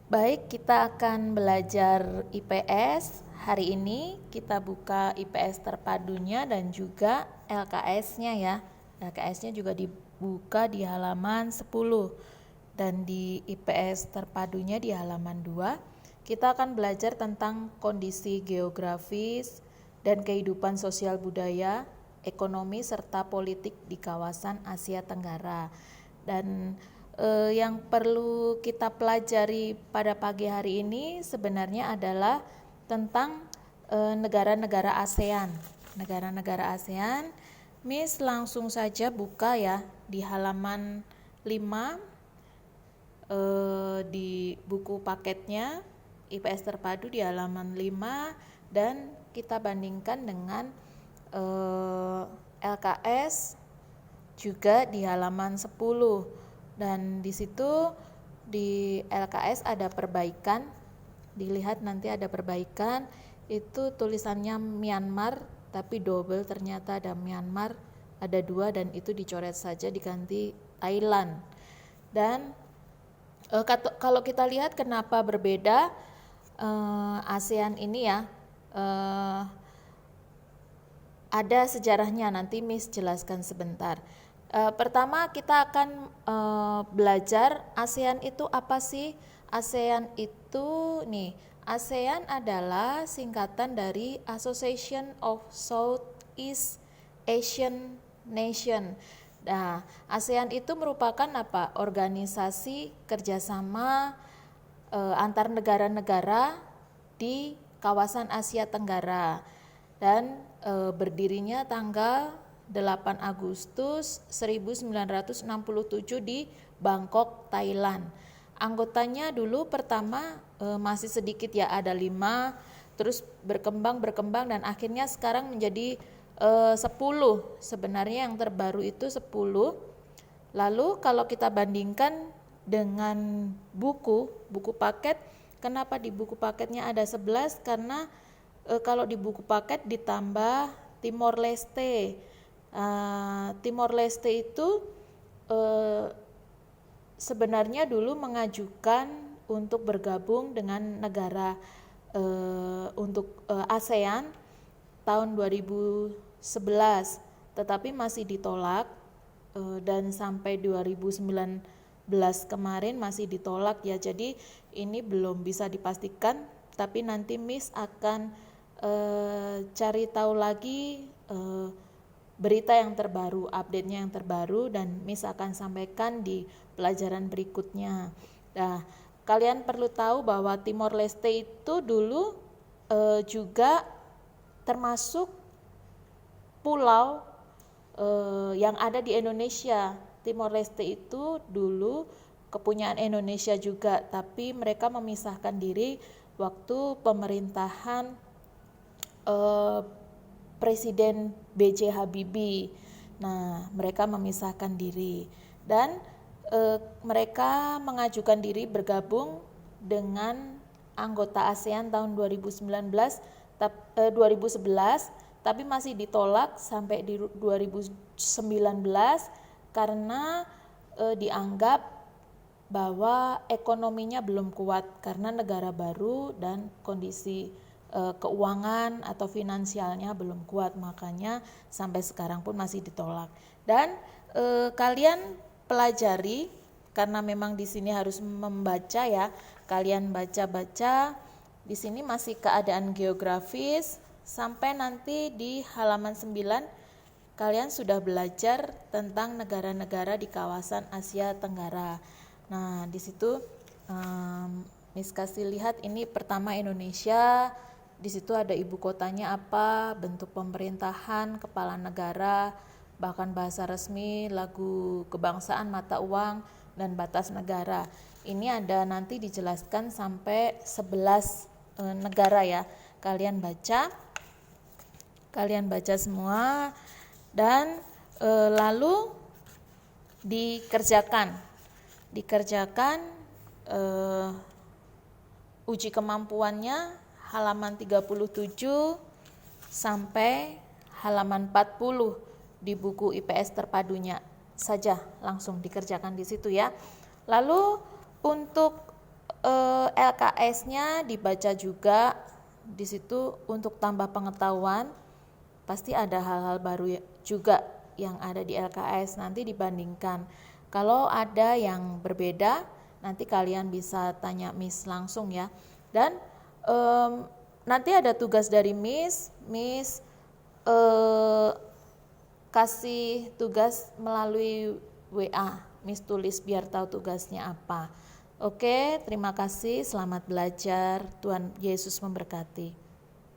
Baik, kita akan belajar IPS. Hari ini kita buka IPS terpadunya dan juga LKS-nya ya. LKS-nya juga dibuka di halaman 10 dan di IPS terpadunya di halaman 2. Kita akan belajar tentang kondisi geografis dan kehidupan sosial budaya, ekonomi serta politik di kawasan Asia Tenggara. Dan yang perlu kita pelajari pada pagi hari ini sebenarnya adalah tentang negara-negara ASEAN. Negara-negara ASEAN, Miss langsung saja buka ya di halaman 5 di buku paketnya IPS terpadu di halaman 5 dan kita bandingkan dengan LKS juga di halaman 10 dan di situ di LKS ada perbaikan, dilihat nanti ada perbaikan, itu tulisannya Myanmar tapi double, ternyata ada Myanmar, ada 2 dan itu dicoret saja diganti Thailand. Dan kalau kita lihat kenapa berbeda ASEAN ini ya, ada sejarahnya, nanti Miss jelaskan sebentar. Pertama kita akan belajar ASEAN itu apa sih? ASEAN itu ASEAN adalah singkatan dari Association of Southeast Asian Nation. Nah, ASEAN itu merupakan apa? Organisasi kerjasama antar negara-negara di kawasan Asia Tenggara dan berdirinya tanggal 8 Agustus 1967 di Bangkok, Thailand. Anggotanya dulu pertama masih sedikit ya, ada 5, terus berkembang dan akhirnya sekarang menjadi 10. Sebenarnya yang terbaru itu 10. Lalu kalau kita bandingkan dengan buku paket, kenapa di buku paketnya ada 11? Karena kalau di buku paket ditambah Timor Leste. Timor Leste itu sebenarnya dulu mengajukan untuk bergabung dengan negara untuk ASEAN tahun 2011, tetapi masih ditolak dan sampai 2019 kemarin masih ditolak ya. Jadi ini belum bisa dipastikan, tapi nanti Miss akan cari tahu lagi berita yang terbaru, update-nya yang terbaru, dan Miss akan sampaikan di pelajaran berikutnya. Nah, kalian perlu tahu bahwa Timor Leste itu dulu juga termasuk pulau yang ada di Indonesia. Timor Leste itu dulu kepunyaan Indonesia juga, tapi mereka memisahkan diri waktu pemerintahan Presiden B.J. Habibie. Nah, mereka memisahkan diri dan mereka mengajukan diri bergabung dengan anggota ASEAN tahun 2011, tapi masih ditolak sampai di 2019 karena dianggap bahwa ekonominya belum kuat karena negara baru dan kondisi keuangan atau finansialnya belum kuat, makanya sampai sekarang pun masih ditolak. Dan kalian pelajari, karena memang di sini harus membaca ya, kalian baca-baca. Di sini masih keadaan geografis sampai nanti di halaman 9 kalian sudah belajar tentang negara-negara di kawasan Asia Tenggara. Nah, di situ Miss kasih lihat, ini pertama Indonesia. Di situ ada ibu kotanya apa, bentuk pemerintahan, kepala negara, bahkan bahasa resmi, lagu kebangsaan, mata uang, dan batas negara. Ini ada nanti dijelaskan sampai 11 negara ya. Kalian baca semua dan lalu dikerjakan uji kemampuannya halaman 37 sampai halaman 40 di buku IPS terpadunya saja, langsung dikerjakan di situ ya. Lalu untuk LKS-nya dibaca juga di situ untuk tambah pengetahuan. Pasti ada hal-hal baru juga yang ada di LKS, nanti dibandingkan. Kalau ada yang berbeda, nanti kalian bisa tanya Miss langsung ya. Dan nanti ada tugas dari Miss kasih tugas melalui WA. Miss tulis biar tahu tugasnya apa. Oke, terima kasih. Selamat belajar. Tuhan Yesus memberkati.